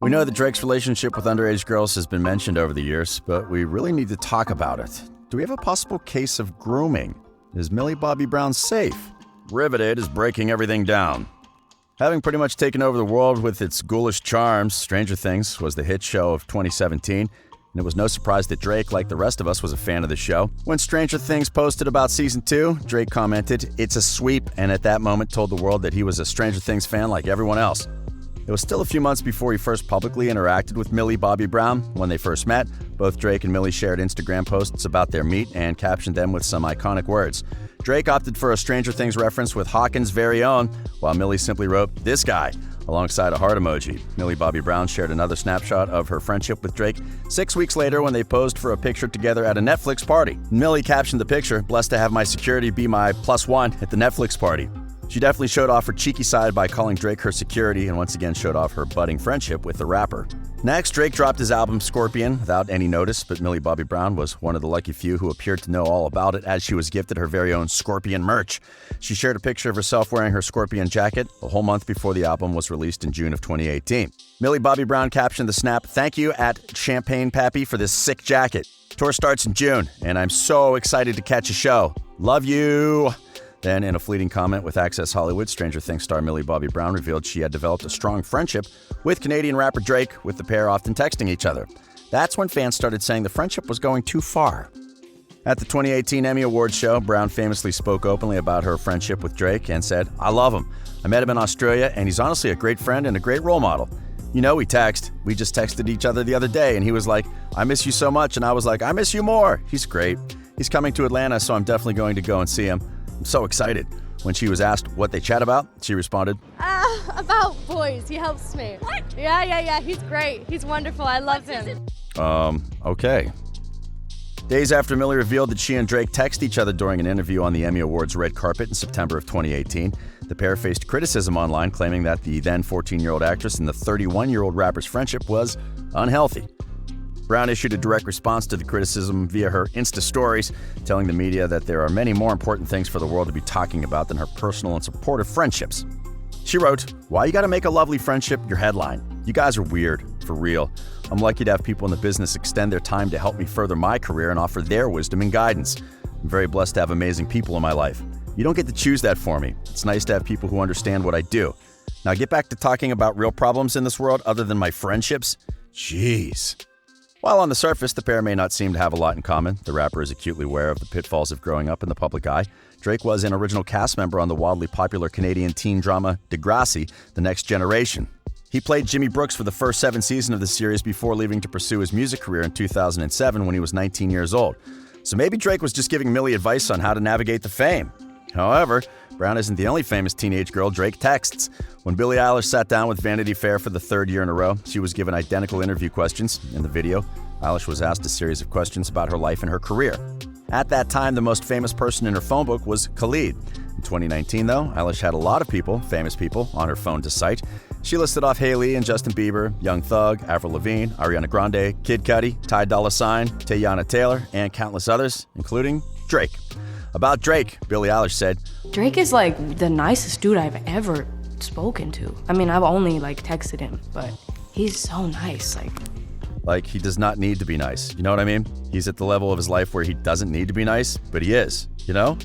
We know that Drake's relationship with underage girls has been mentioned over the years, but we really need to talk about it. Do we have a possible case of grooming? Is Millie Bobby Brown safe? Riveted is breaking everything down. Having pretty much taken over the world with its ghoulish charms, Stranger Things was the hit show of 2017, and it was no surprise that Drake, like the rest of us, was a fan of the show. When Stranger Things posted about Season 2, Drake commented, "It's a sweep," and at that moment told the world that he was a Stranger Things fan like everyone else. It was still a few months before he first publicly interacted with Millie Bobby Brown. When they first met, both Drake and Millie shared Instagram posts about their meet and captioned them with some iconic words. Drake opted for a Stranger Things reference with Hawkins' very own, while Millie simply wrote, "This guy," alongside a heart emoji. Millie Bobby Brown shared another snapshot of her friendship with Drake 6 weeks later when they posed for a picture together at a Netflix party. Millie captioned the picture, "Blessed to have my security be my +1 at the Netflix party." She definitely showed off her cheeky side by calling Drake her security and once again showed off her budding friendship with the rapper. Next, Drake dropped his album Scorpion without any notice, but Millie Bobby Brown was one of the lucky few who appeared to know all about it as she was gifted her very own Scorpion merch. She shared a picture of herself wearing her Scorpion jacket a whole month before the album was released in June of 2018. Millie Bobby Brown captioned the snap, "Thank you at Champagne Pappy for this sick jacket. Tour starts in June, and I'm so excited to catch a show. Love you." Then, in a fleeting comment with Access Hollywood, Stranger Things star Millie Bobby Brown revealed she had developed a strong friendship with Canadian rapper Drake, with the pair often texting each other. That's when fans started saying the friendship was going too far. At the 2018 Emmy Awards show, Brown famously spoke openly about her friendship with Drake and said, "I love him. I met him in Australia, and he's honestly a great friend and a great role model. You know, we text. We just texted each other the other day, and he was like, 'I miss you so much,' and I was like, 'I miss you more.' He's great. He's coming to Atlanta, so I'm definitely going to go and see him. I'm so excited." When she was asked what they chat about, she responded, About boys. He helps me. What? Yeah. He's great. He's wonderful. I love him. Okay. Days after Millie revealed that she and Drake text each other during an interview on the Emmy Awards red carpet in September of 2018, the pair faced criticism online claiming that the then 14-year-old actress and the 31-year-old rapper's friendship was unhealthy. Brown issued a direct response to the criticism via her Insta stories, telling the media that there are many more important things for the world to be talking about than her personal and supportive friendships. She wrote, "Why you gotta make a lovely friendship your headline? You guys are weird, for real. I'm lucky to have people in the business extend their time to help me further my career and offer their wisdom and guidance. I'm very blessed to have amazing people in my life. You don't get to choose that for me. It's nice to have people who understand what I do. Now get back to talking about real problems in this world other than my friendships. Jeez." While on the surface, the pair may not seem to have a lot in common, the rapper is acutely aware of the pitfalls of growing up in the public eye. Drake was an original cast member on the wildly popular Canadian teen drama Degrassi, The Next Generation. He played Jimmy Brooks for the first 7 seasons of the series before leaving to pursue his music career in 2007 when he was 19 years old. So maybe Drake was just giving Millie advice on how to navigate the fame. However, Brown isn't the only famous teenage girl Drake texts. When Billie Eilish sat down with Vanity Fair for the 3rd year in a row, she was given identical interview questions. In the video, Eilish was asked a series of questions about her life and her career. At that time, the most famous person in her phone book was Khalid. In 2019, though, Eilish had a lot of people, famous people, on her phone to cite. She listed off Hailey and Justin Bieber, Young Thug, Avril Lavigne, Ariana Grande, Kid Cudi, Ty Dolla $ign, Teyana Taylor, and countless others, including Drake. About Drake, Billie Eilish said, "Drake is like the nicest dude I've ever spoken to. I mean, I've only texted him, but he's so nice. Like, he does not need to be nice. You know what I mean? He's at the level of his life where he doesn't need to be nice, but he is, you know?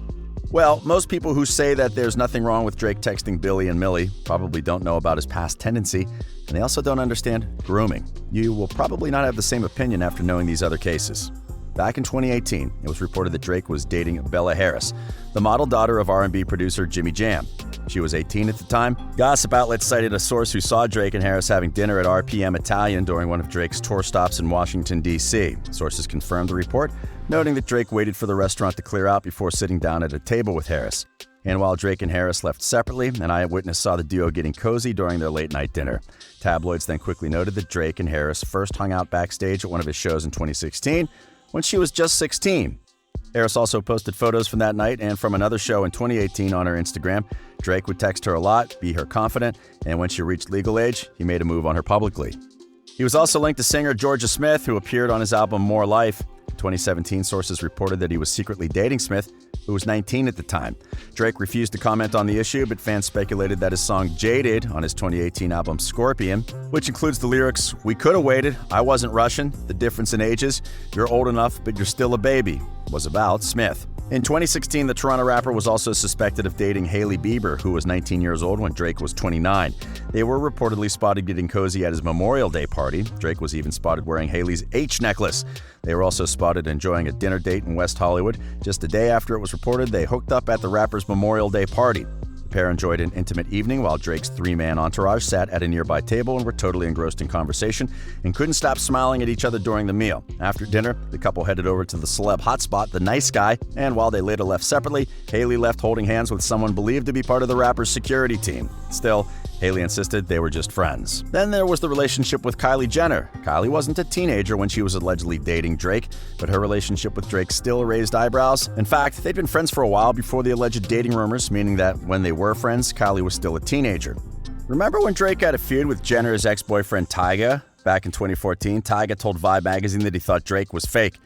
Well, most people who say that there's nothing wrong with Drake texting Billie and Millie probably don't know about his past tendency, and they also don't understand grooming. You will probably not have the same opinion after knowing these other cases. Back in 2018, it was reported that Drake was dating Bella Harris, the model daughter of R&B producer Jimmy Jam. She was 18 at the time. Gossip outlets cited a source who saw Drake and Harris having dinner at RPM Italian during one of Drake's tour stops in Washington, D.C. Sources confirmed the report, noting that Drake waited for the restaurant to clear out before sitting down at a table with Harris. And while Drake and Harris left separately, an eyewitness saw the duo getting cozy during their late-night dinner. Tabloids then quickly noted that Drake and Harris first hung out backstage at one of his shows in 2016, when she was just 16. Harris also posted photos from that night and from another show in 2018 on her Instagram. Drake would text her a lot, be her confidant, and when she reached legal age, he made a move on her publicly. He was also linked to singer Georgia Smith, who appeared on his album More Life. In 2017, sources reported that he was secretly dating Smith, who was 19 at the time. Drake refused to comment on the issue, but fans speculated that his song Jaded on his 2018 album Scorpion, which includes the lyrics, "We could have waited, I wasn't rushing, the difference in ages, you're old enough but you're still a baby," was about Smith. In 2016, the Toronto rapper was also suspected of dating Hailey Bieber, who was 19 years old when Drake was 29. They were reportedly spotted getting cozy at his Memorial Day party. Drake was even spotted wearing Hailey's H necklace. They were also spotted enjoying a dinner date in West Hollywood. Just a day after it was reported, they hooked up at the rapper's Memorial Day party. The pair enjoyed an intimate evening while Drake's three-man entourage sat at a nearby table and were totally engrossed in conversation and couldn't stop smiling at each other during the meal. After dinner, the couple headed over to the celeb hotspot, The Nice Guy, and while they later left separately, Hailey left holding hands with someone believed to be part of the rapper's security team. Still, Hailey insisted they were just friends. Then there was the relationship with Kylie Jenner. Kylie wasn't a teenager when she was allegedly dating Drake, but her relationship with Drake still raised eyebrows. In fact, they'd been friends for a while before the alleged dating rumors, meaning that when they were friends, Kylie was still a teenager. Remember when Drake had a feud with Jenner's ex-boyfriend Tyga? Back in 2014, Tyga told Vibe magazine that he thought Drake was fake.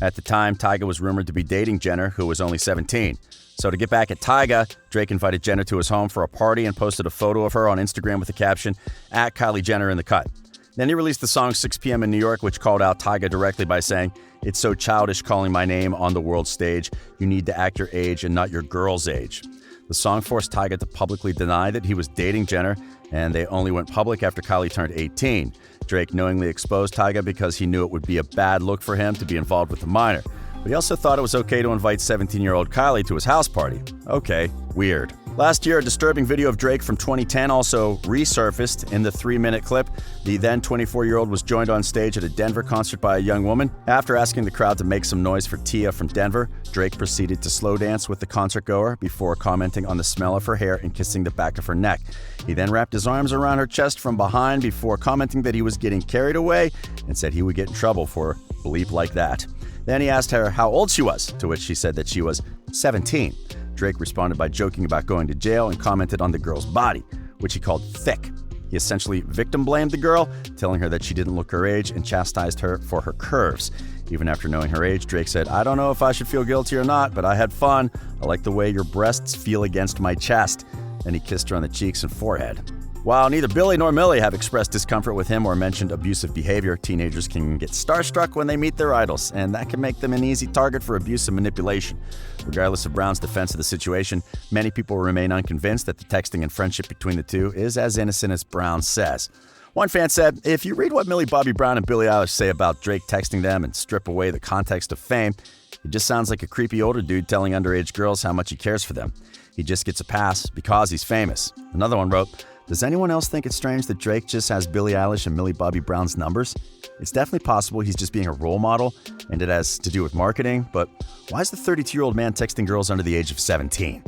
At the time, Tyga was rumored to be dating Jenner, who was only 17. So to get back at Tyga, Drake invited Jenner to his home for a party and posted a photo of her on Instagram with the caption, "@Kylie Jenner in the cut." Then he released the song 6 p.m. in New York, which called out Tyga directly by saying, "It's so childish calling my name on the world stage. You need to act your age and not your girl's age." The song forced Tyga to publicly deny that he was dating Jenner, and they only went public after Kylie turned 18. Drake knowingly exposed Tyga because he knew it would be a bad look for him to be involved with a minor. But he also thought it was okay to invite 17-year-old Kylie to his house party. Okay, weird. Last year, a disturbing video of Drake from 2010 also resurfaced. In the 3-minute clip, the then 24-year-old was joined on stage at a Denver concert by a young woman. After asking the crowd to make some noise for Tia from Denver, Drake proceeded to slow dance with the concertgoer before commenting on the smell of her hair and kissing the back of her neck. He then wrapped his arms around her chest from behind before commenting that he was getting carried away and said he would get in trouble for a bleep like that. Then he asked her how old she was, to which she said that she was 17. Drake responded by joking about going to jail and commented on the girl's body, which he called thick. He essentially victim-blamed the girl, telling her that she didn't look her age and chastised her for her curves. Even after knowing her age, Drake said, "I don't know if I should feel guilty or not, but I had fun. I like the way your breasts feel against my chest." Then he kissed her on the cheeks and forehead. While neither Billy nor Millie have expressed discomfort with him or mentioned abusive behavior, teenagers can get starstruck when they meet their idols, and that can make them an easy target for abuse and manipulation. Regardless of Brown's defense of the situation, many people remain unconvinced that the texting and friendship between the two is as innocent as Brown says. One fan said, "If you read what Millie Bobby Brown and Billie Eilish say about Drake texting them and strip away the context of fame, it just sounds like a creepy older dude telling underage girls how much he cares for them. He just gets a pass because he's famous." Another one wrote, "Does anyone else think it's strange that Drake just has Billie Eilish and Millie Bobby Brown's numbers? It's definitely possible he's just being a role model, and it has to do with marketing, but why is the 32-year-old man texting girls under the age of 17?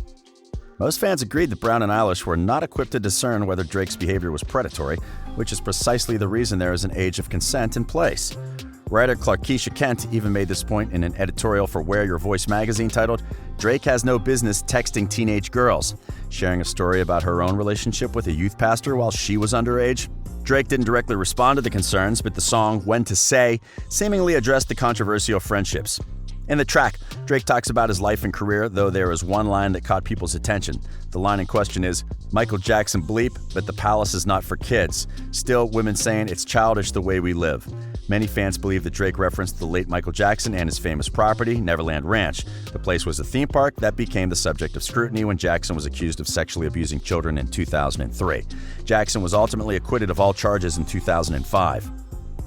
Most fans agreed that Brown and Eilish were not equipped to discern whether Drake's behavior was predatory, which is precisely the reason there is an age of consent in place. Writer Clarkeisha Kent even made this point in an editorial for Wear Your Voice magazine titled, "Drake has no business texting teenage girls," sharing a story about her own relationship with a youth pastor while she was underage. Drake didn't directly respond to the concerns, but the song When to Say seemingly addressed the controversial friendships. In the track, Drake talks about his life and career, though there is one line that caught people's attention. The line in question is, "Michael Jackson bleep, but the palace is not for kids. Still, women saying it's childish the way we live." Many fans believe that Drake referenced the late Michael Jackson and his famous property, Neverland Ranch. The place was a theme park that became the subject of scrutiny when Jackson was accused of sexually abusing children in 2003. Jackson was ultimately acquitted of all charges in 2005.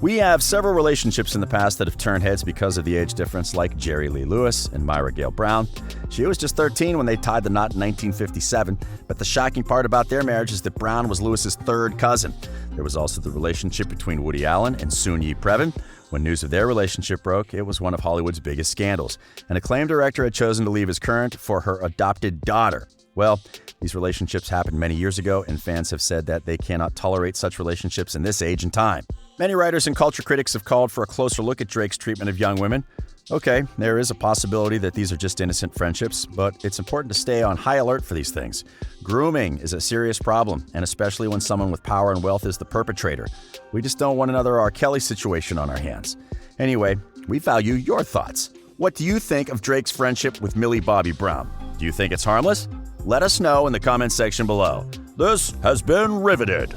We have several relationships in the past that have turned heads because of the age difference, like Jerry Lee Lewis and Myra Gale Brown. She was just 13 when they tied the knot in 1957, but the shocking part about their marriage is that Brown was Lewis's third cousin. There was also the relationship between Woody Allen and Soon-Yi Previn. When news of their relationship broke, it was one of Hollywood's biggest scandals. An acclaimed director had chosen to leave his current for her adopted daughter. Well, these relationships happened many years ago, and fans have said that they cannot tolerate such relationships in this age and time. Many writers and culture critics have called for a closer look at Drake's treatment of young women. Okay, there is a possibility that these are just innocent friendships, but it's important to stay on high alert for these things. Grooming is a serious problem, and especially when someone with power and wealth is the perpetrator. We just don't want another R. Kelly situation on our hands. Anyway, we value your thoughts. What do you think of Drake's friendship with Millie Bobby Brown? Do you think it's harmless? Let us know in the comments section below. This has been Riveted.